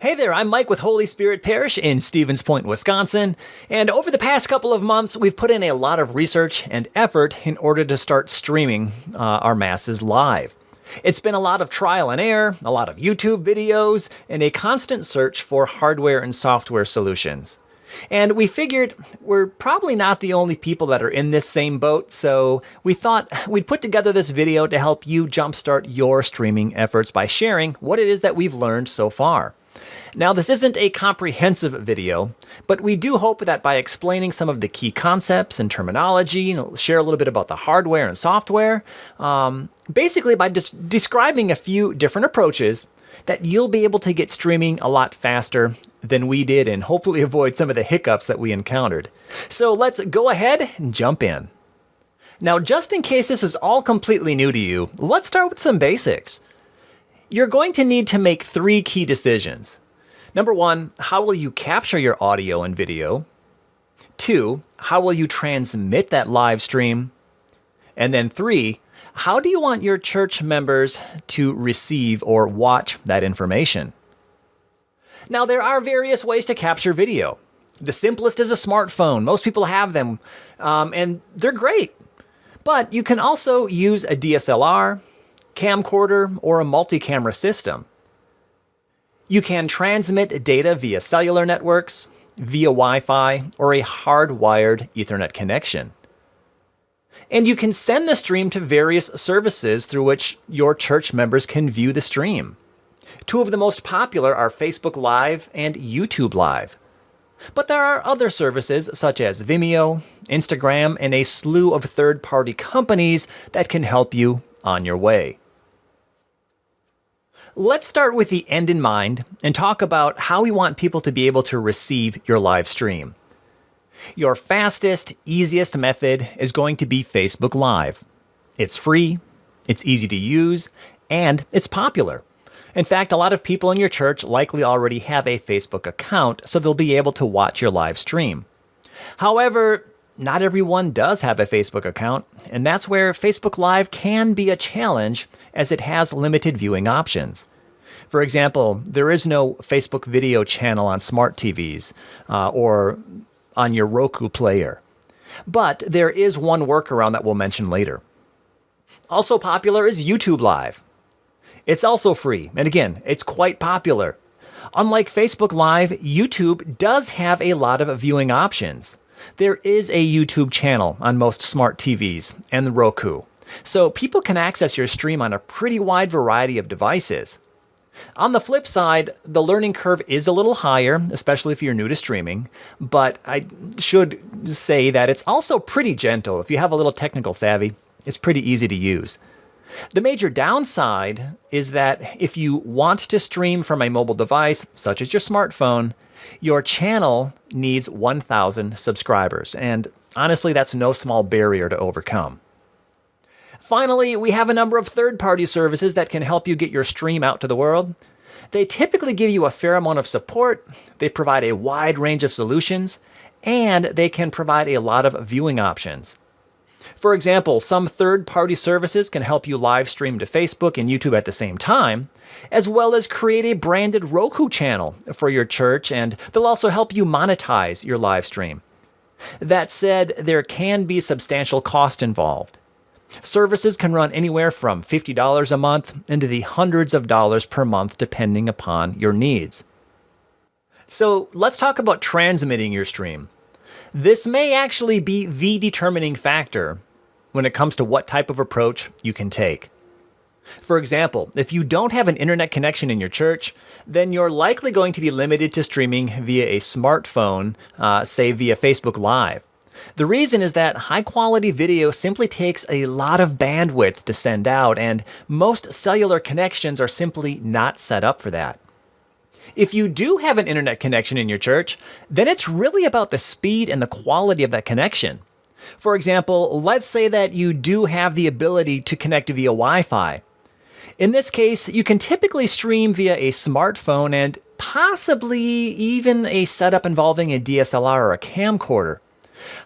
Hey there, I'm Mike with Holy Spirit Parish in Stevens Point, Wisconsin, and over the past couple of months, we've put in a lot of research and effort in order to start streaming our Masses live. It's been a lot of trial and error, a lot of YouTube videos, and a constant search for hardware and software solutions. And we figured we're probably not the only people that are in this same boat, so we thought we'd put together this video to help you jumpstart your streaming efforts by sharing what it is that we've learned so far. Now, this isn't a comprehensive video, but we do hope that by explaining some of the key concepts and terminology, and share a little bit about the hardware and software, basically by just describing a few different approaches, that you'll be able to get streaming a lot faster than we did and hopefully avoid some of the hiccups that we encountered. So let's go ahead and jump in. Now, just in case this is all completely new to you, let's start with some basics. You're going to need to make three key decisions. Number one, how will you capture your audio and video? Two, how will you transmit that live stream? And then three, how do you want your church members to receive or watch that information? Now, there are various ways to capture video. The simplest is a smartphone. Most people have them, and they're great. But you can also use a DSLR, camcorder, or a multi-camera system. You can transmit data via cellular networks, via Wi-Fi, or a hardwired Ethernet connection. And you can send the stream to various services through which your church members can view the stream. Two of the most popular are Facebook Live and YouTube Live. But there are other services such as Vimeo, Instagram, and a slew of third-party companies that can help you on your way. Let's start with the end in mind and talk about how we want people to be able to receive your live stream. Your fastest, easiest method is going to be Facebook Live. It's free, it's easy to use, and it's popular. In fact, a lot of people in your church likely already have a Facebook account, so they'll be able to watch your live stream. However, not everyone does have a Facebook account, and that's where Facebook Live can be a challenge as it has limited viewing options. For example, there is no Facebook video channel on smart TVs or on your Roku player. But there is one workaround that we'll mention later. Also popular is YouTube Live. It's also free, and again, it's quite popular. Unlike Facebook Live, YouTube does have a lot of viewing options. There is a YouTube channel on most smart TVs and the Roku, so people can access your stream on a pretty wide variety of devices. On the flip side, the learning curve is a little higher, especially if you're new to streaming, but I should say that it's also pretty gentle. If you have a little technical savvy, it's pretty easy to use. The major downside is that if you want to stream from a mobile device, such as your smartphone, your channel needs 1,000 subscribers, and honestly, that's no small barrier to overcome. Finally, we have a number of third-party services that can help you get your stream out to the world. They typically give you a fair amount of support, they provide a wide range of solutions, and they can provide a lot of viewing options. For example, some third-party services can help you live stream to Facebook and YouTube at the same time, as well as create a branded Roku channel for your church, and they'll also help you monetize your live stream. That said, there can be substantial cost involved. Services can run anywhere from $50 a month into the hundreds of dollars per month depending upon your needs. So let's talk about transmitting your stream. This may actually be the determining factor when it comes to what type of approach you can take. For example, if you don't have an internet connection in your church, then you're likely going to be limited to streaming via a smartphone, say via Facebook Live. The reason is that high-quality video simply takes a lot of bandwidth to send out, and most cellular connections are simply not set up for that. If you do have an internet connection in your church, then it's really about the speed and the quality of that connection. For example, let's say that you do have the ability to connect via Wi-Fi. In this case, you can typically stream via a smartphone and possibly even a setup involving a DSLR or a camcorder.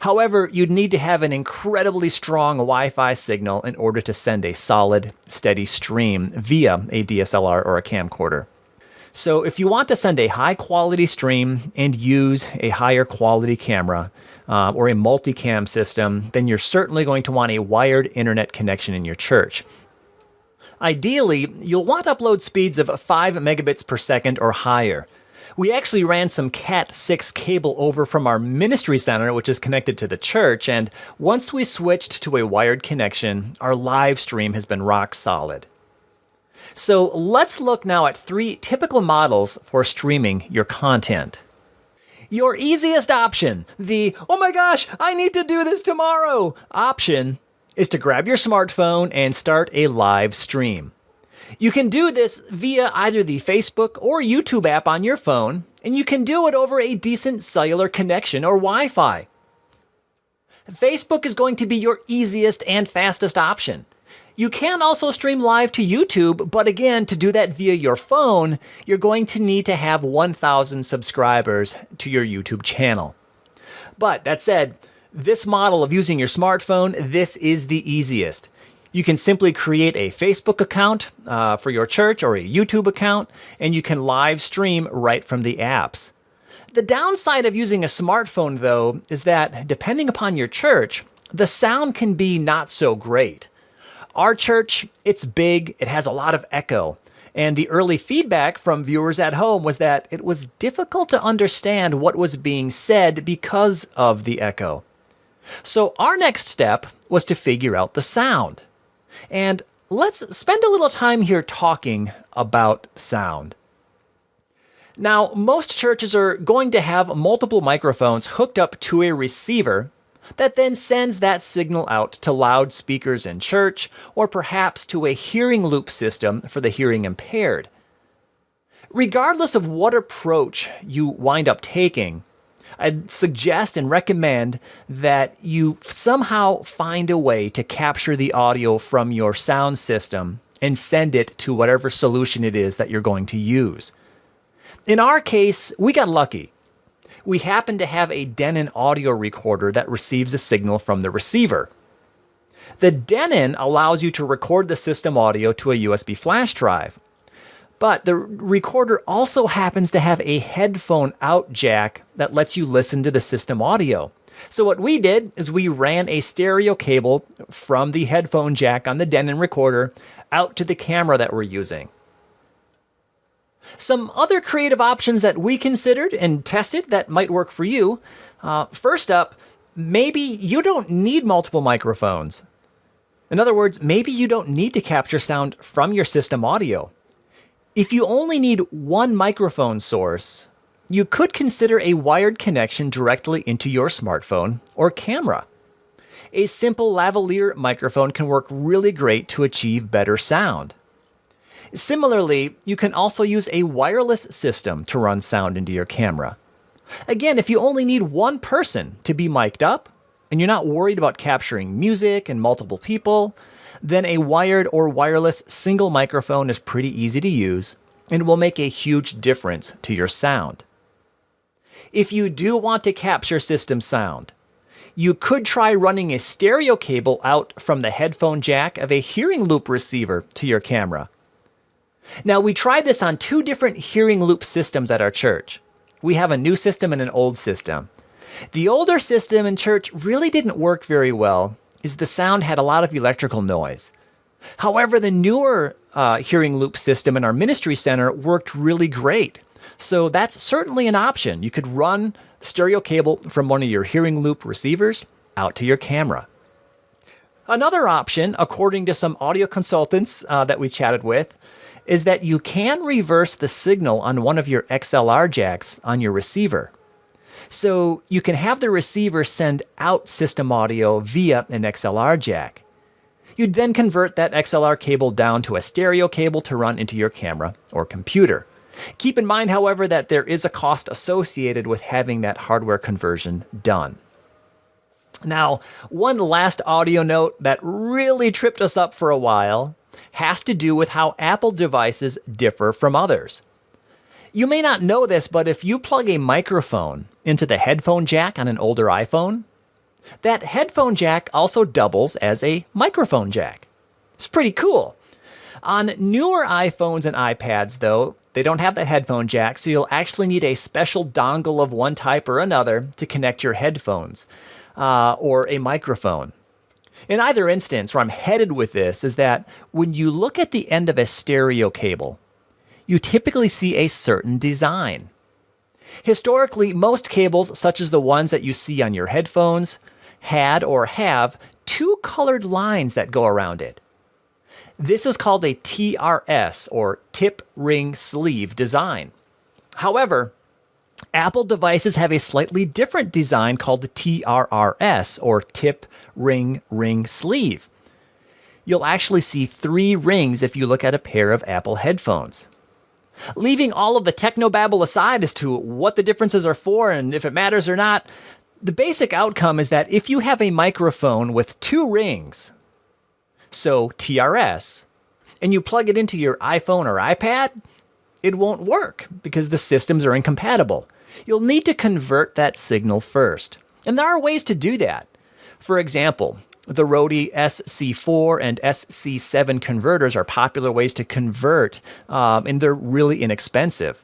However, you'd need to have an incredibly strong Wi-Fi signal in order to send a solid, steady stream via a DSLR or a camcorder. So if you want to send a high quality stream and use a higher quality camera or a multicam system, then you're certainly going to want a wired internet connection in your church. Ideally, you'll want upload speeds of 5 megabits per second or higher. We actually ran some Cat6 cable over from our ministry center, which is connected to the church, and once we switched to a wired connection, our live stream has been rock solid. So let's look now at 3 typical models for streaming your content. Your easiest option, the "oh my gosh, I need to do this tomorrow" option, is to grab your smartphone and start a live stream. You can do this via either the Facebook or YouTube app on your phone, and you can do it over a decent cellular connection or Wi-Fi. Facebook is going to be your easiest and fastest option. You can also stream live to YouTube, but again, to do that via your phone, you're going to need to have 1,000 subscribers to your YouTube channel. But that said, this model of using your smartphone, this is the easiest. You can simply create a Facebook account for your church or a YouTube account, and you can live stream right from the apps. The downside of using a smartphone, though, is that depending upon your church, the sound can be not so great. Our church, it's big, it has a lot of echo, and the early feedback from viewers at home was that it was difficult to understand what was being said because of the echo. So our next step was to figure out the sound. And let's spend a little time here talking about sound. Now, most churches are going to have multiple microphones hooked up to a receiver that then sends that signal out to loudspeakers in church, or perhaps to a hearing loop system for the hearing impaired. Regardless of what approach you wind up taking, I'd suggest and recommend that you somehow find a way to capture the audio from your sound system and send it to whatever solution it is that you're going to use. In our case, we got lucky. We happen to have a Denon audio recorder that receives a signal from the receiver. The Denon allows you to record the system audio to a USB flash drive. But the recorder also happens to have a headphone out jack that lets you listen to the system audio. So what we did is we ran a stereo cable from the headphone jack on the Denon recorder out to the camera that we're using. Some other creative options that we considered and tested that might work for you. First up, maybe you don't need multiple microphones. In other words, maybe you don't need to capture sound from your system audio. If you only need one microphone source, you could consider a wired connection directly into your smartphone or camera. A simple lavalier microphone can work really great to achieve better sound. Similarly, you can also use a wireless system to run sound into your camera. Again, if you only need one person to be mic'd up, and you're not worried about capturing music and multiple people, then a wired or wireless single microphone is pretty easy to use and will make a huge difference to your sound. If you do want to capture system sound, you could try running a stereo cable out from the headphone jack of a hearing loop receiver to your camera. Now, we tried this on 2 different hearing loop systems at our church. We have a new system and an old system. The older system in church really didn't work very well, as the sound had a lot of electrical noise. However, the newer hearing loop system in our ministry center worked really great. So that's certainly an option. You could run the stereo cable from one of your hearing loop receivers out to your camera. Another option, according to some audio consultants that we chatted with, is that you can reverse the signal on one of your XLR jacks on your receiver. So you can have the receiver send out system audio via an XLR jack. You'd then convert that XLR cable down to a stereo cable to run into your camera or computer. Keep in mind, however, that there is a cost associated with having that hardware conversion done. Now, one last audio note that really tripped us up for a while has to do with how Apple devices differ from others. You may not know this, but if you plug a microphone into the headphone jack on an older iPhone, that headphone jack also doubles as a microphone jack. It's pretty cool. On newer iPhones and iPads, though, they don't have that headphone jack, so you'll actually need a special dongle of one type or another to connect your headphones or a microphone. In either instance, where I'm headed with this is that when you look at the end of a stereo cable, you typically see a certain design. Historically, most cables, such as the ones that you see on your headphones, had or have two colored lines that go around it. This is called a TRS, or tip ring sleeve design. However, Apple devices have a slightly different design called the TRRS, or tip ring sleeve. You'll actually see 3 rings if you look at a pair of Apple headphones. Leaving all of the technobabble aside as to what the differences are for and if it matters or not, the basic outcome is that if you have a microphone with 2 rings, so TRS, and you plug it into your iPhone or iPad, it won't work because the systems are incompatible. You'll need to convert that signal first. And there are ways to do that. For example, the Rode SC4 and SC7 converters are popular ways to convert, and they're really inexpensive.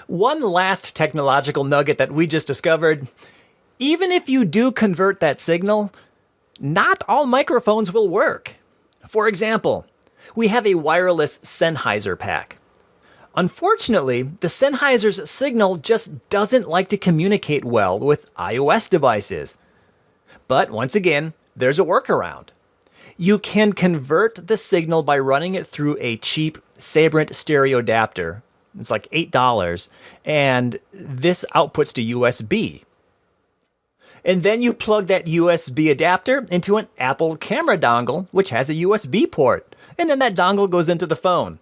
One last technological nugget that we just discovered: even if you do convert that signal, not all microphones will work. For example, we have a wireless Sennheiser pack. Unfortunately, the Sennheiser's signal just doesn't like to communicate well with iOS devices. But once again, there's a workaround. You can convert the signal by running it through a cheap Sabrent stereo adapter. It's like $8, and this outputs to USB. And then you plug that USB adapter into an Apple camera dongle, which has a USB port. And then that dongle goes into the phone.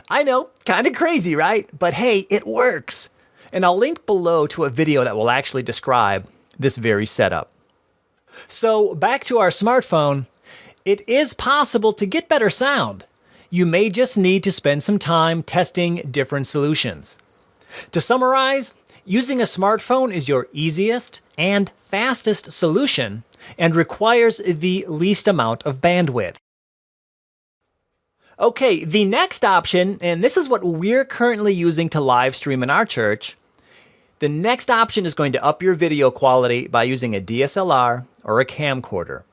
I know, kind of crazy, right? But hey, it works. And I'll link below to a video that will actually describe this very setup. So back to our smartphone, it is possible to get better sound. You may just need to spend some time testing different solutions. To summarize, using a smartphone is your easiest and fastest solution and requires the least amount of bandwidth. Okay, the next option, and this is what we're currently using to live stream in our church, the next option is going to up your video quality by using a DSLR or a camcorder.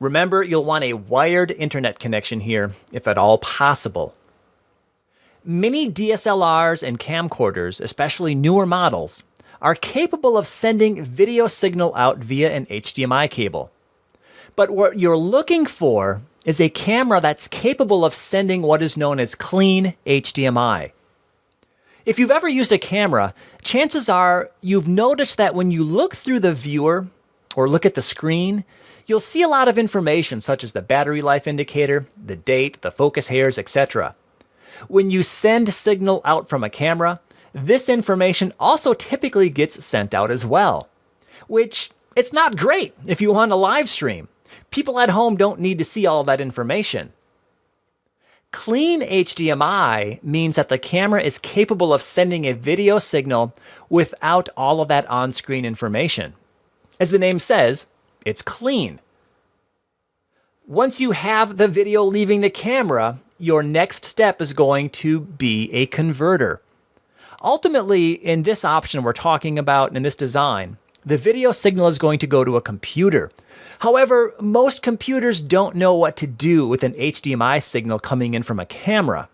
Remember, you'll want a wired internet connection here, if at all possible. Many DSLRs and camcorders, especially newer models, are capable of sending video signal out via an HDMI cable. But what you're looking for is a camera that's capable of sending what is known as clean HDMI. If you've ever used a camera, chances are you've noticed that when you look through the viewer or look at the screen, you'll see a lot of information such as the battery life indicator, the date, the focus hairs, etc. When you send signal out from a camera, this information also typically gets sent out as well, which it's not great if you want a live stream. People at home don't need to see all of that information. Clean HDMI means that the camera is capable of sending a video signal without all of that on-screen information. As the name says, it's clean. Once you have the video leaving the camera, your next step is going to be a converter. Ultimately, in this option we're talking about, in this design, the video signal is going to go to a computer. However, most computers don't know what to do with an HDMI signal coming in from a camera.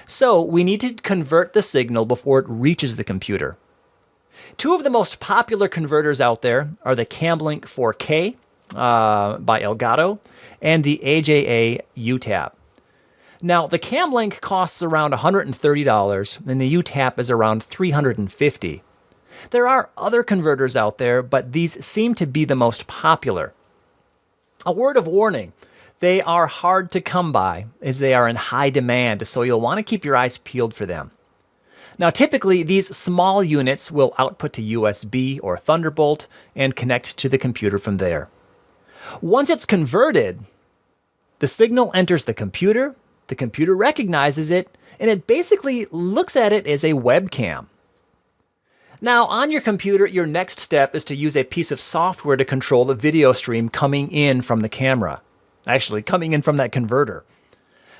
So we need to convert the signal before it reaches the computer. Two of the most popular converters out there are the Camlink 4K by Elgato and the AJA UTAP. Now, the Camlink costs around $130 and the UTAP is around $350. There are other converters out there, but these seem to be the most popular. A word of warning, they are hard to come by as they are in high demand, so you'll want to keep your eyes peeled for them. Now, typically, these small units will output to USB or Thunderbolt and connect to the computer from there. Once it's converted, the signal enters the computer recognizes it, and it basically looks at it as a webcam. Now, on your computer, your next step is to use a piece of software to control the video stream coming in from the camera. Actually, coming in from that converter.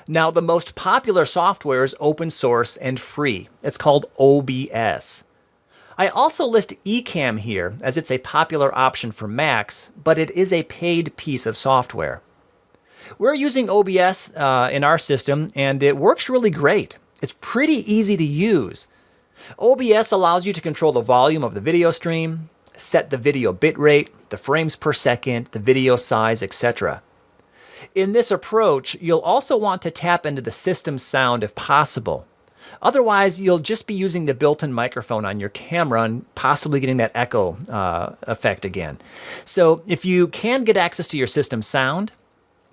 Now, the most popular software is open source and free. It's called OBS. I also list Ecamm here as it's a popular option for Macs, but it is a paid piece of software. We're using OBS in our system, and it works really great. It's pretty easy to use. OBS allows you to control the volume of the video stream, set the video bitrate, the frames per second, the video size, etc. In this approach, you'll also want to tap into the system sound if possible. Otherwise, you'll just be using the built-in microphone on your camera and possibly getting that echo effect again. So if you can get access to your system sound,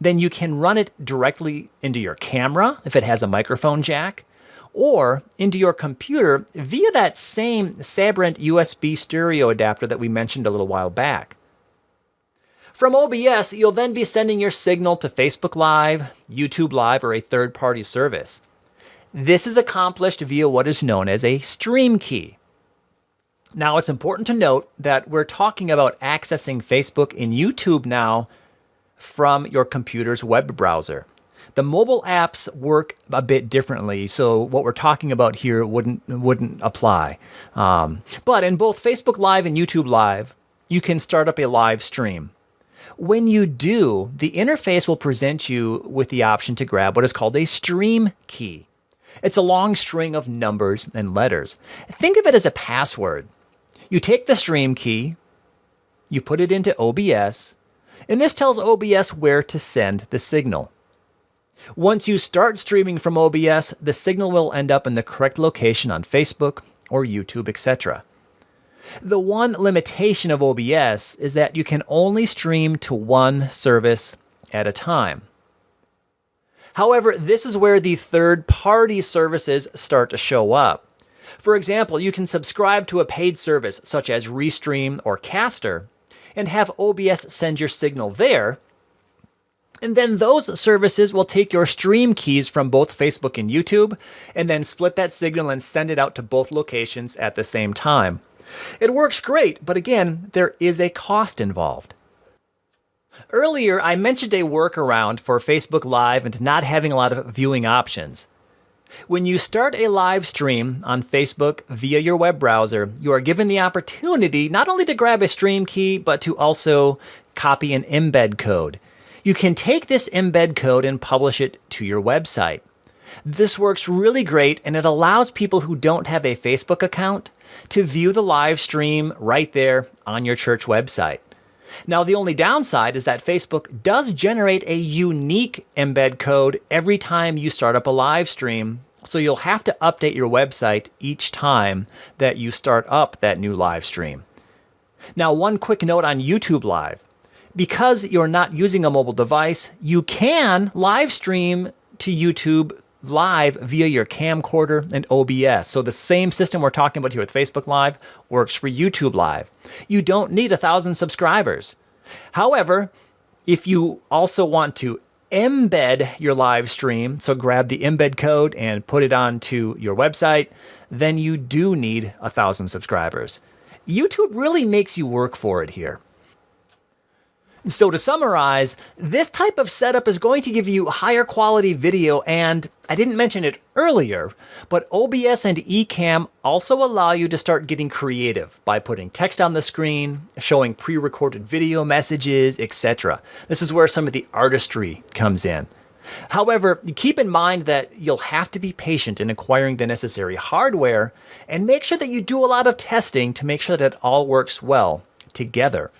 then you can run it directly into your camera if it has a microphone jack, or into your computer via that same Sabrent USB stereo adapter that we mentioned a little while back. From OBS, you'll then be sending your signal to Facebook Live, YouTube Live, or a third-party service. This is accomplished via what is known as a stream key. Now, it's important to note that we're talking about accessing Facebook and YouTube now from your computer's web browser. The mobile apps work a bit differently, so what we're talking about here wouldn't apply. But in both Facebook Live and YouTube Live, you can start up a live stream. When you do, the interface will present you with the option to grab what is called a stream key. It's a long string of numbers and letters. Think of it as a password. You take the stream key, you put it into OBS, and this tells OBS where to send the signal. Once you start streaming from OBS, the signal will end up in the correct location on Facebook or YouTube, etc. The one limitation of OBS is that you can only stream to one service at a time. However, this is where the third-party services start to show up. For example, you can subscribe to a paid service such as Restream or Caster and have OBS send your signal there, and then those services will take your stream keys from both Facebook and YouTube and then split that signal and send it out to both locations at the same time. It works great, but again, there is a cost involved. Earlier, I mentioned a workaround for Facebook Live and not having a lot of viewing options. When you start a live stream on Facebook via your web browser, you are given the opportunity not only to grab a stream key, but to also copy an embed code. You can take this embed code and publish it to your website. This works really great, and it allows people who don't have a Facebook account to view the live stream right there on your church website. Now, the only downside is that Facebook does generate a unique embed code every time you start up a live stream, so you'll have to update your website each time that you start up that new live stream. Now, one quick note on YouTube Live. Because you're not using a mobile device, you can live stream to YouTube Live via your camcorder and OBS. So the same system we're talking about here with Facebook Live works for YouTube Live. You don't need 1,000 subscribers. However, if you also want to embed your live stream, so grab the embed code and put it onto your website, then you do need 1,000 subscribers. YouTube really makes you work for it here. So to summarize, this type of setup is going to give you higher quality video, and I didn't mention it earlier, but OBS and Ecamm also allow you to start getting creative by putting text on the screen, showing pre-recorded video messages, etc. This is where some of the artistry comes in. However, keep in mind that you'll have to be patient in acquiring the necessary hardware, and make sure that you do a lot of testing to make sure that it all works well together.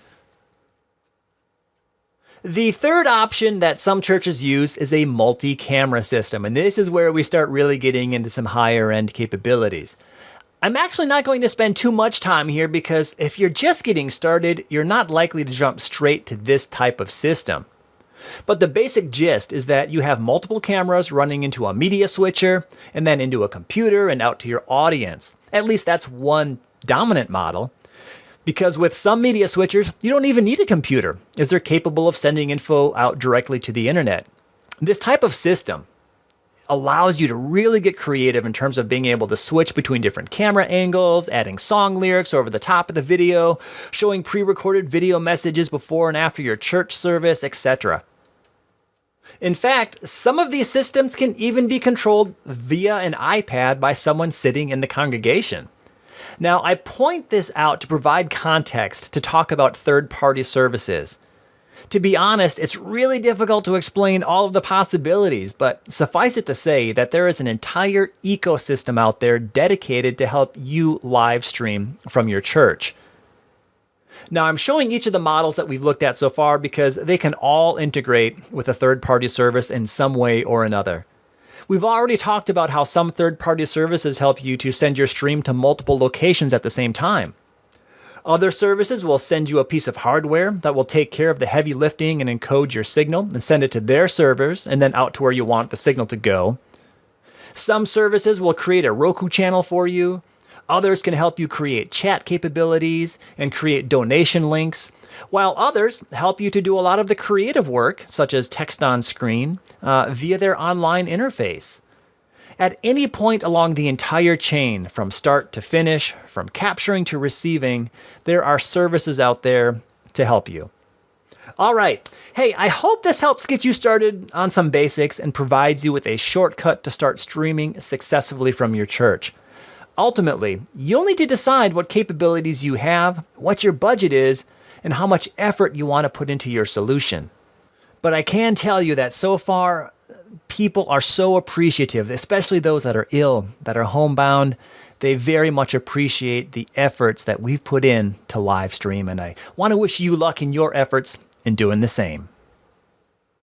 The third option that some churches use is a multi-camera system, and this is where we start really getting into some higher-end capabilities. I'm actually not going to spend too much time here because if you're just getting started, you're not likely to jump straight to this type of system. But the basic gist is that you have multiple cameras running into a media switcher, and then into a computer and out to your audience. At least that's one dominant model. Because with some media switchers, you don't even need a computer, as they're capable of sending info out directly to the internet. This type of system allows you to really get creative in terms of being able to switch between different camera angles, adding song lyrics over the top of the video, showing pre-recorded video messages before and after your church service, etc. In fact, some of these systems can even be controlled via an iPad by someone sitting in the congregation. Now, I point this out to provide context to talk about third-party services. To be honest, it's really difficult to explain all of the possibilities, but suffice it to say that there is an entire ecosystem out there dedicated to help you live stream from your church. Now, I'm showing each of the models that we've looked at so far because they can all integrate with a third-party service in some way or another. We've already talked about how some third-party services help you to send your stream to multiple locations at the same time. Other services will send you a piece of hardware that will take care of the heavy lifting and encode your signal and send it to their servers and then out to where you want the signal to go. Some services will create a Roku channel for you. Others can help you create chat capabilities and create donation links, while others help you to do a lot of the creative work, such as text on screen, via their online interface. At any point along the entire chain, from start to finish, from capturing to receiving, there are services out there to help you. All right. Hey, I hope this helps get you started on some basics and provides you with a shortcut to start streaming successfully from your church. Ultimately, you'll need to decide what capabilities you have, what your budget is, and how much effort you want to put into your solution. But I can tell you that so far, people are so appreciative, especially those that are ill, that are homebound. They very much appreciate the efforts that we've put in to live stream, and I want to wish you luck in your efforts in doing the same.